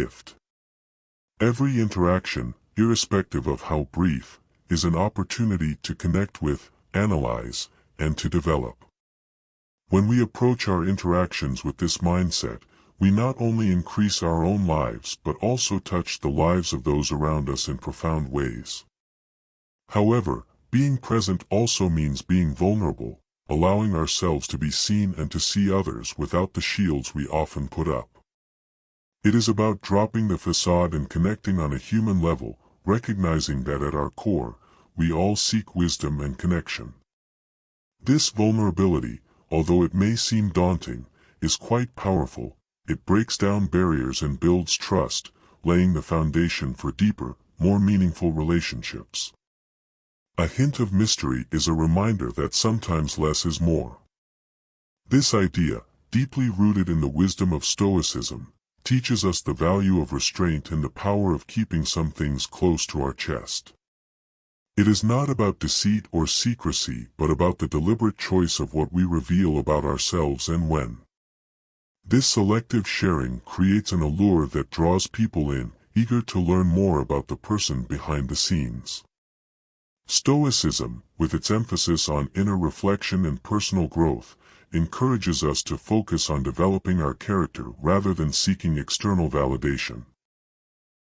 gift. Every interaction, irrespective of how brief, is an opportunity to connect with, analyze, and to develop. When we approach our interactions with this mindset, we not only increase our own lives but also touch the lives of those around us in profound ways. However, being present also means being vulnerable, allowing ourselves to be seen and to see others without the shields we often put up. It is about dropping the facade and connecting on a human level, recognizing that at our core, we all seek wisdom and connection. This vulnerability, although it may seem daunting, is quite powerful. It breaks down barriers and builds trust, laying the foundation for deeper, more meaningful relationships. A hint of mystery is a reminder that sometimes less is more. This idea, deeply rooted in the wisdom of Stoicism, teaches us the value of restraint and the power of keeping some things close to our chest. It is not about deceit or secrecy but about the deliberate choice of what we reveal about ourselves and when. This selective sharing creates an allure that draws people in, eager to learn more about the person behind the scenes. Stoicism, with its emphasis on inner reflection and personal growth, encourages us to focus on developing our character rather than seeking external validation.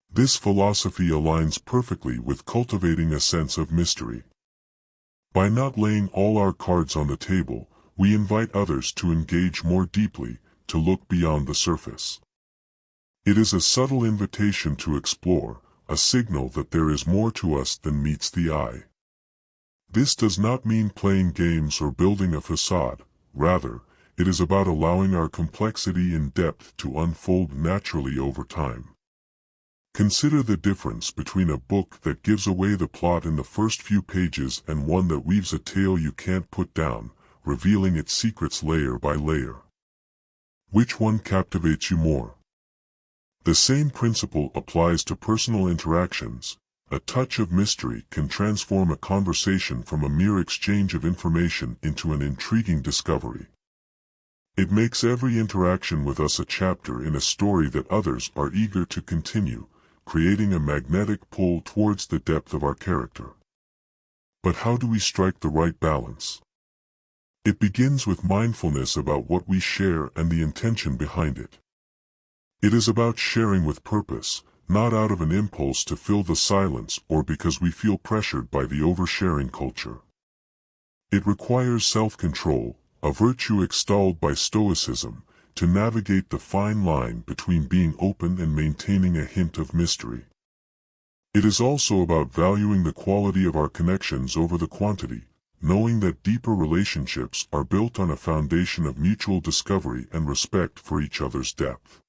This philosophy aligns perfectly with cultivating a sense of mystery. By not laying all our cards on the table, we invite others to engage more deeply, to look beyond the surface. It is a subtle invitation to explore, a signal that there is more to us than meets the eye. This does not mean playing games or building a facade, rather, it is about allowing our complexity and depth to unfold naturally over time. Consider the difference between a book that gives away the plot in the first few pages and one that weaves a tale you can't put down, revealing its secrets layer by layer. Which one captivates you more? The same principle applies to personal interactions. A touch of mystery can transform a conversation from a mere exchange of information into an intriguing discovery. It makes every interaction with us a chapter in a story that others are eager to continue, creating a magnetic pull towards the depth of our character. But how do we strike the right balance? It begins with mindfulness about what we share and the intention behind it. It is about sharing with purpose, not out of an impulse to fill the silence or because we feel pressured by the oversharing culture. It requires self-control, a virtue extolled by Stoicism, to navigate the fine line between being open and maintaining a hint of mystery. It is also about valuing the quality of our connections over the quantity, knowing that deeper relationships are built on a foundation of mutual discovery and respect for each other's depth.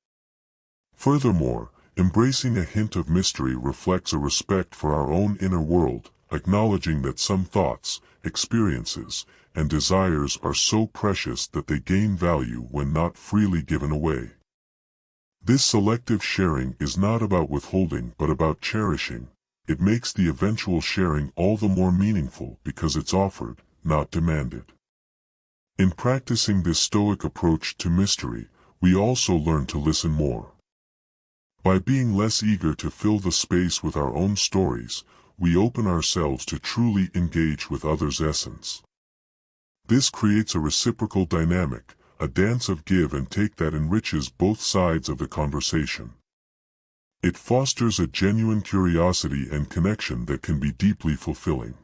Furthermore, embracing a hint of mystery reflects a respect for our own inner world, acknowledging that some thoughts, experiences, and desires are so precious that they gain value when not freely given away. This selective sharing is not about withholding but about cherishing. It makes the eventual sharing all the more meaningful because it's offered, not demanded. In practicing this Stoic approach to mystery, we also learn to listen more. By being less eager to fill the space with our own stories, we open ourselves to truly engage with others' essence. This creates a reciprocal dynamic, a dance of give and take that enriches both sides of the conversation. It fosters a genuine curiosity and connection that can be deeply fulfilling.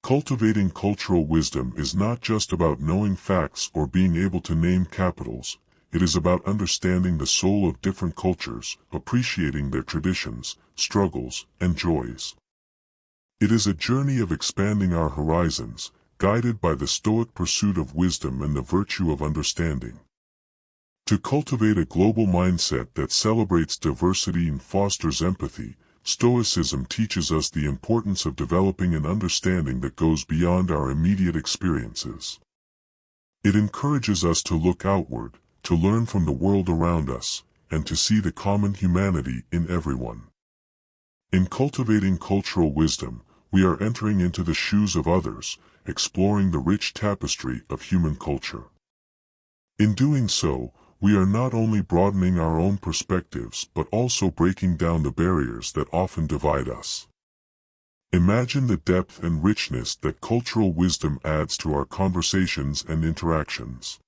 Cultivating cultural wisdom is not just about knowing facts or being able to name capitals. It is about understanding the soul of different cultures, appreciating their traditions, struggles, and joys. It is a journey of expanding our horizons, guided by the Stoic pursuit of wisdom and the virtue of understanding. To cultivate a global mindset that celebrates diversity and fosters empathy, Stoicism teaches us the importance of developing an understanding that goes beyond our immediate experiences. It encourages us to look outward, to learn from the world around us, and to see the common humanity in everyone. In cultivating cultural wisdom, we are entering into the shoes of others, exploring the rich tapestry of human culture. In doing so, we are not only broadening our own perspectives but also breaking down the barriers that often divide us. Imagine the depth and richness that cultural wisdom adds to our conversations and interactions.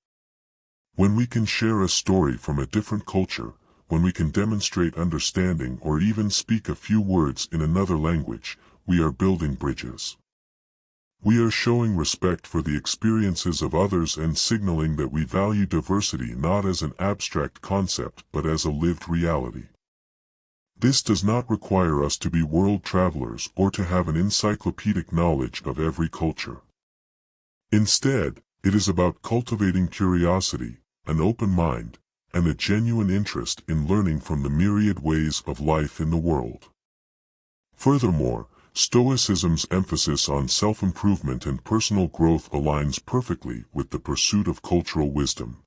When we can share a story from a different culture, when we can demonstrate understanding or even speak a few words in another language, we are building bridges. We are showing respect for the experiences of others and signaling that we value diversity not as an abstract concept but as a lived reality. This does not require us to be world travelers or to have an encyclopedic knowledge of every culture. Instead, it is about cultivating curiosity, an open mind, and a genuine interest in learning from the myriad ways of life in the world. Furthermore, Stoicism's emphasis on self-improvement and personal growth aligns perfectly with the pursuit of cultural wisdom.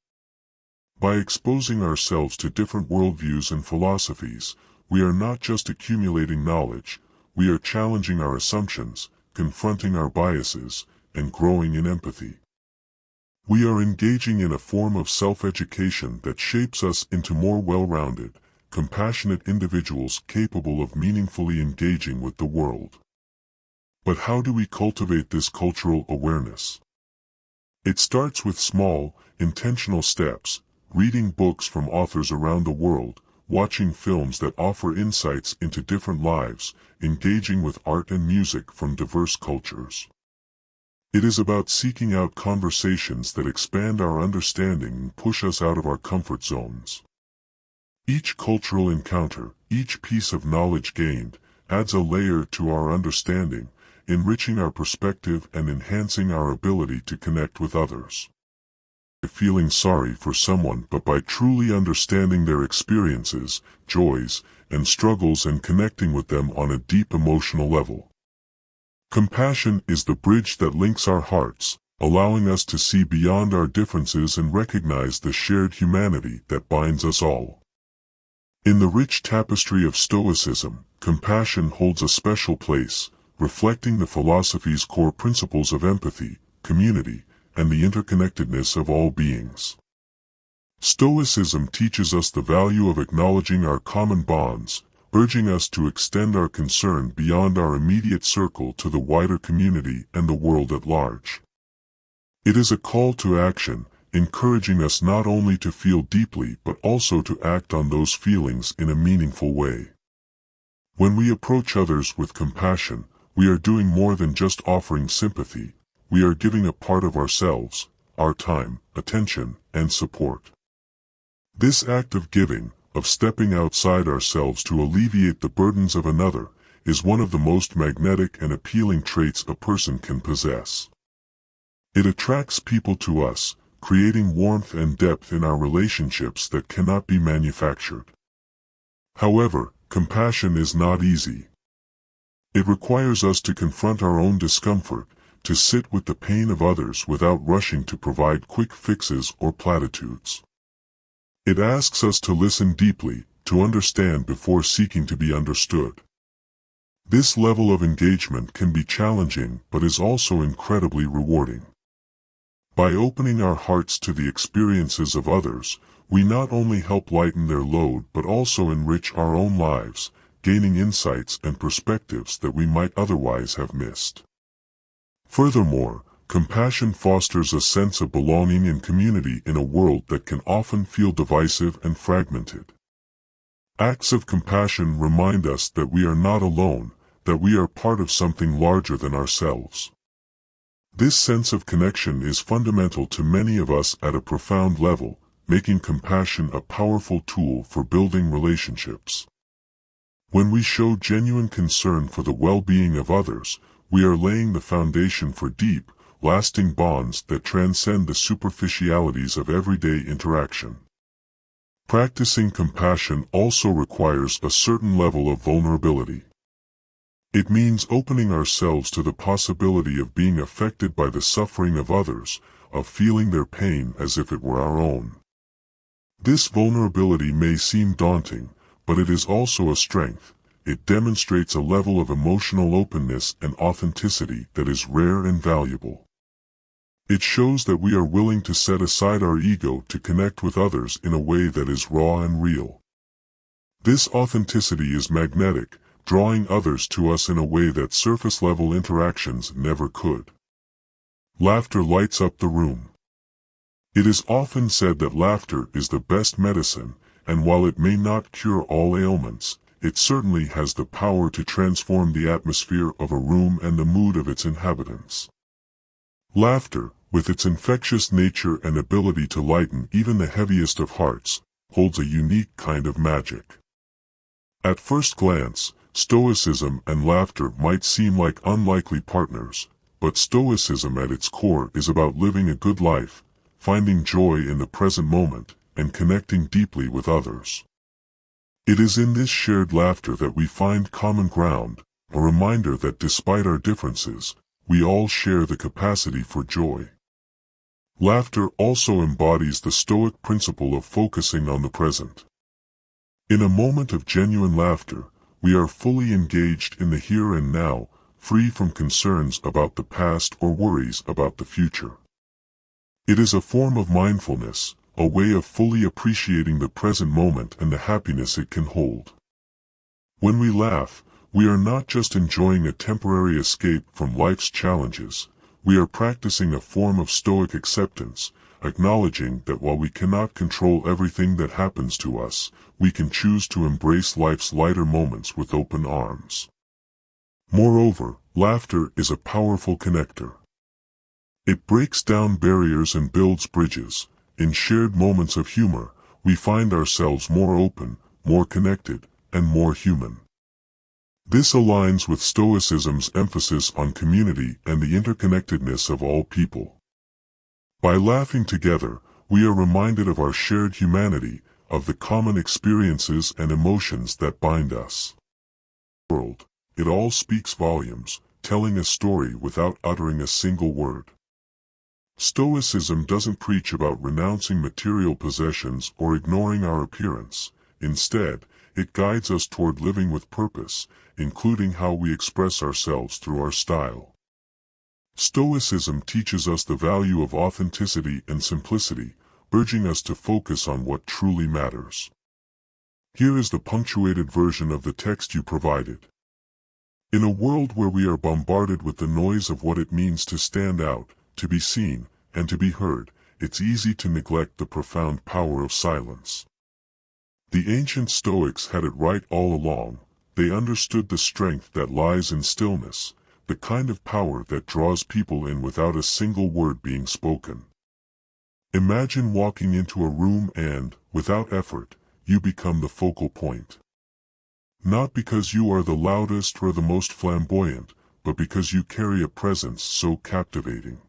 By exposing ourselves to different worldviews and philosophies, we are not just accumulating knowledge, we are challenging our assumptions, confronting our biases, and growing in empathy. We are engaging in a form of self-education that shapes us into more well-rounded, compassionate individuals capable of meaningfully engaging with the world. But how do we cultivate this cultural awareness? It starts with small, intentional steps, reading books from authors around the world, watching films that offer insights into different lives, engaging with art and music from diverse cultures. It is about seeking out conversations that expand our understanding and push us out of our comfort zones. Each cultural encounter, each piece of knowledge gained, adds a layer to our understanding, enriching our perspective and enhancing our ability to connect with others. By feeling sorry for someone but by truly understanding their experiences, joys, and struggles and connecting with them on a deep emotional level. Compassion is the bridge that links our hearts, allowing us to see beyond our differences and recognize the shared humanity that binds us all. In the rich tapestry of Stoicism, compassion holds a special place, reflecting the philosophy's core principles of empathy, community, and the interconnectedness of all beings. Stoicism teaches us the value of acknowledging our common bonds, urging us to extend our concern beyond our immediate circle to the wider community and the world at large. It is a call to action, encouraging us not only to feel deeply but also to act on those feelings in a meaningful way. When we approach others with compassion, we are doing more than just offering sympathy. We are giving a part of ourselves, our time, attention, and support. This act of giving, of stepping outside ourselves to alleviate the burdens of another, is one of the most magnetic and appealing traits a person can possess. It attracts people to us, creating warmth and depth in our relationships that cannot be manufactured. However, compassion is not easy. It requires us to confront our own discomfort, to sit with the pain of others without rushing to provide quick fixes or platitudes. It asks us to listen deeply, to understand before seeking to be understood. This level of engagement can be challenging but is also incredibly rewarding. By opening our hearts to the experiences of others, we not only help lighten their load but also enrich our own lives, gaining insights and perspectives that we might otherwise have missed. Furthermore, compassion fosters a sense of belonging and community in a world that can often feel divisive and fragmented. Acts of compassion remind us that we are not alone, that we are part of something larger than ourselves. This sense of connection is fundamental to many of us at a profound level, making compassion a powerful tool for building relationships. When we show genuine concern for the well-being of others, we are laying the foundation for deep, lasting bonds that transcend the superficialities of everyday interaction. Practicing compassion also requires a certain level of vulnerability. It means opening ourselves to the possibility of being affected by the suffering of others, of feeling their pain as if it were our own. This vulnerability may seem daunting, but it is also a strength. It demonstrates a level of emotional openness and authenticity that is rare and valuable. It shows that we are willing to set aside our ego to connect with others in a way that is raw and real. This authenticity is magnetic, drawing others to us in a way that surface-level interactions never could. Laughter lights up the room. It is often said that laughter is the best medicine, and while it may not cure all ailments, it certainly has the power to transform the atmosphere of a room and the mood of its inhabitants. Laughter, with its infectious nature and ability to lighten even the heaviest of hearts, holds a unique kind of magic. At first glance, Stoicism and laughter might seem like unlikely partners, but Stoicism at its core is about living a good life, finding joy in the present moment, and connecting deeply with others. It is in this shared laughter that we find common ground, a reminder that despite our differences, we all share the capacity for joy. Laughter also embodies the Stoic principle of focusing on the present. In a moment of genuine laughter, we are fully engaged in the here and now, free from concerns about the past or worries about the future. It is a form of mindfulness, a way of fully appreciating the present moment and the happiness it can hold. When we laugh, we are not just enjoying a temporary escape from life's challenges, we are practicing a form of Stoic acceptance, acknowledging that while we cannot control everything that happens to us, we can choose to embrace life's lighter moments with open arms. Moreover, laughter is a powerful connector. It breaks down barriers and builds bridges. In shared moments of humor, we find ourselves more open, more connected, and more human. This aligns with Stoicism's emphasis on community and the interconnectedness of all people. By laughing together, we are reminded of our shared humanity, of the common experiences and emotions that bind us. It all speaks volumes, telling a story without uttering a single word. Stoicism doesn't preach about renouncing material possessions or ignoring our appearance. Instead, it guides us toward living with purpose, including how we express ourselves through our style. Stoicism teaches us the value of authenticity and simplicity, urging us to focus on what truly matters. Here is the punctuated version of the text you provided. In a world where we are bombarded with the noise of what it means to stand out, to be seen, and to be heard, it's easy to neglect the profound power of silence. The ancient Stoics had it right all along. They understood the strength that lies in stillness, the kind of power that draws people in without a single word being spoken. Imagine walking into a room and, without effort, you become the focal point. Not because you are the loudest or the most flamboyant, but because you carry a presence so captivating.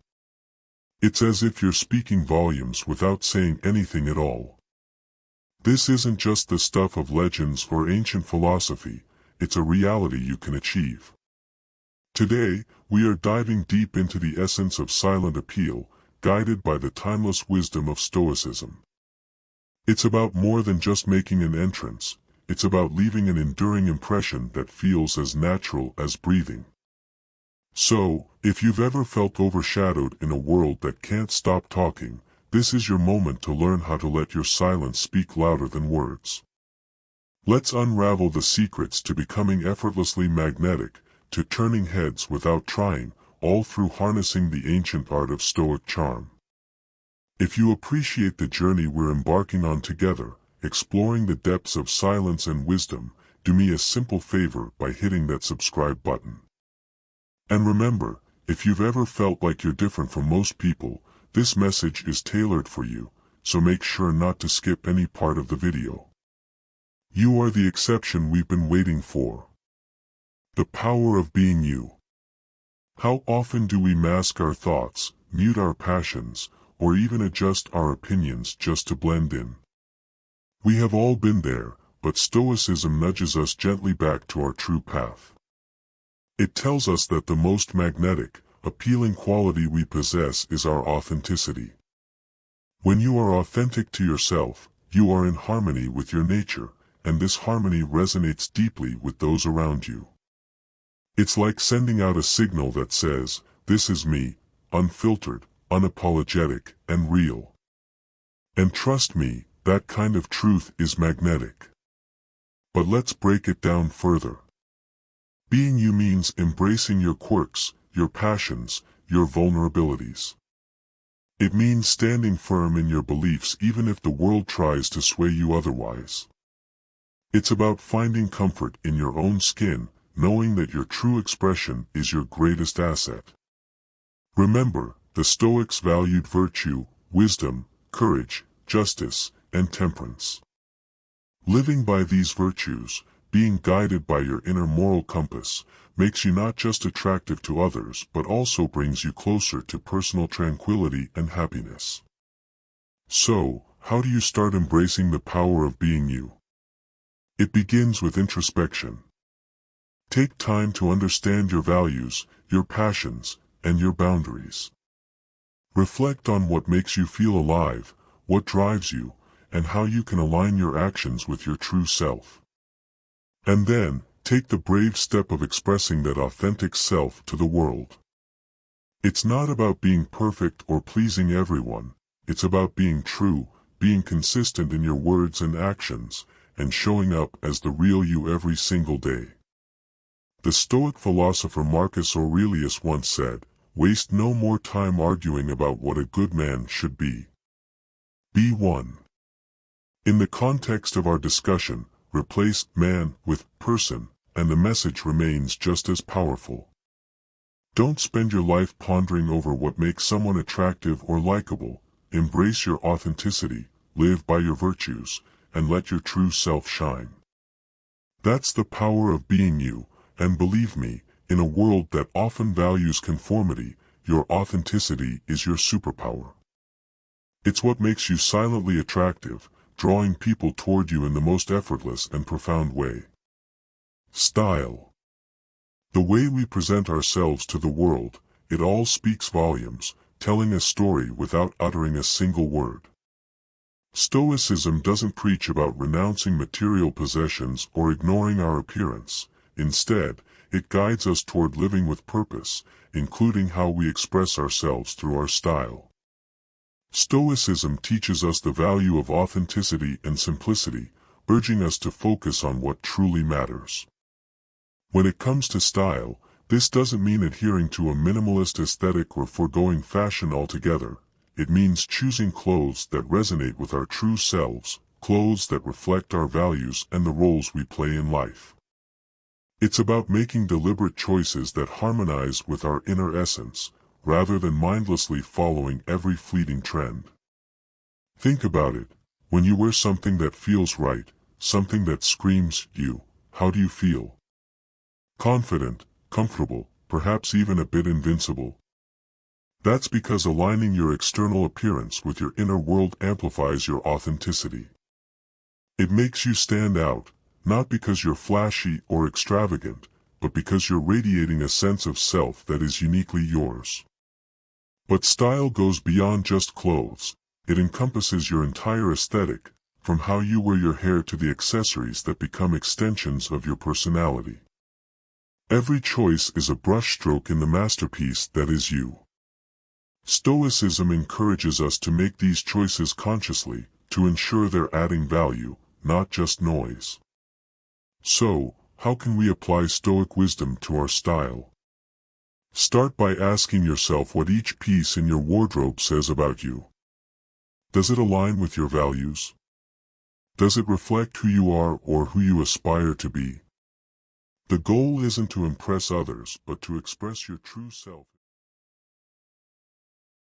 It's as if you're speaking volumes without saying anything at all. This isn't just the stuff of legends or ancient philosophy, it's a reality you can achieve. Today, we are diving deep into the essence of silent appeal, guided by the timeless wisdom of Stoicism. It's about more than just making an entrance, it's about leaving an enduring impression that feels as natural as breathing. So, if you've ever felt overshadowed in a world that can't stop talking, this is your moment to learn how to let your silence speak louder than words. Let's unravel the secrets to becoming effortlessly magnetic, to turning heads without trying, all through harnessing the ancient art of Stoic charm. If you appreciate the journey we're embarking on together, exploring the depths of silence and wisdom, do me a simple favor by hitting that subscribe button. And remember, if you've ever felt like you're different from most people, this message is tailored for you, so make sure not to skip any part of the video. You are the exception we've been waiting for. The power of being you. How often do we mask our thoughts, mute our passions, or even adjust our opinions just to blend in? We have all been there, but Stoicism nudges us gently back to our true path. It tells us that the most magnetic, appealing quality we possess is our authenticity. When you are authentic to yourself, you are in harmony with your nature, and this harmony resonates deeply with those around you. It's like sending out a signal that says, "This is me, unfiltered, unapologetic, and real. And trust me, that kind of truth is magnetic. But let's break it down further. Being you means embracing your quirks, your passions, your vulnerabilities. It means standing firm in your beliefs even if the world tries to sway you otherwise. It's about finding comfort in your own skin, knowing that your true expression is your greatest asset. Remember, the Stoics valued virtue, wisdom, courage, justice, and temperance. Living by these virtues, being guided by your inner moral compass, makes you not just attractive to others but also brings you closer to personal tranquility and happiness. So, how do you start embracing the power of being you? It begins with introspection. Take time to understand your values, your passions, and your boundaries. Reflect on what makes you feel alive, what drives you, and how you can align your actions with your true self. And then, take the brave step of expressing that authentic self to the world. It's not about being perfect or pleasing everyone, it's about being true, being consistent in your words and actions, and showing up as the real you every single day. The Stoic philosopher Marcus Aurelius once said, "Waste no more time arguing about what a good man should be. Be one." In the context of our discussion, replace man with person, and the message remains just as powerful. Don't spend your life pondering over what makes someone attractive or likable. Embrace your authenticity, live by your virtues, and let your true self shine. That's the power of being you, and believe me, in a world that often values conformity, your authenticity is your superpower. It's what makes you silently attractive, drawing people toward you in the most effortless and profound way. Style. The way we present ourselves to the world, it all speaks volumes, telling a story without uttering a single word. Stoicism doesn't preach about renouncing material possessions or ignoring our appearance. Instead, it guides us toward living with purpose, including how we express ourselves through our style. Stoicism teaches us the value of authenticity and simplicity, urging us to focus on what truly matters. When it comes to style, this doesn't mean adhering to a minimalist aesthetic or foregoing fashion altogether. It means choosing clothes that resonate with our true selves, clothes that reflect our values and the roles we play in life. It's about making deliberate choices that harmonize with our inner essence, rather than mindlessly following every fleeting trend. Think about it. When you wear something that feels right, something that screams you, how do you feel? Confident, comfortable, perhaps even a bit invincible. That's because aligning your external appearance with your inner world amplifies your authenticity. It makes you stand out, not because you're flashy or extravagant, but because you're radiating a sense of self that is uniquely yours. But style goes beyond just clothes. It encompasses your entire aesthetic, from how you wear your hair to the accessories that become extensions of your personality. Every choice is a brushstroke in the masterpiece that is you. Stoicism encourages us to make these choices consciously, to ensure they're adding value, not just noise. So, how can we apply Stoic wisdom to our style? Start by asking yourself what each piece in your wardrobe says about you. Does it align with your values? Does it reflect who you are or who you aspire to be? The goal isn't to impress others, but to express your true self.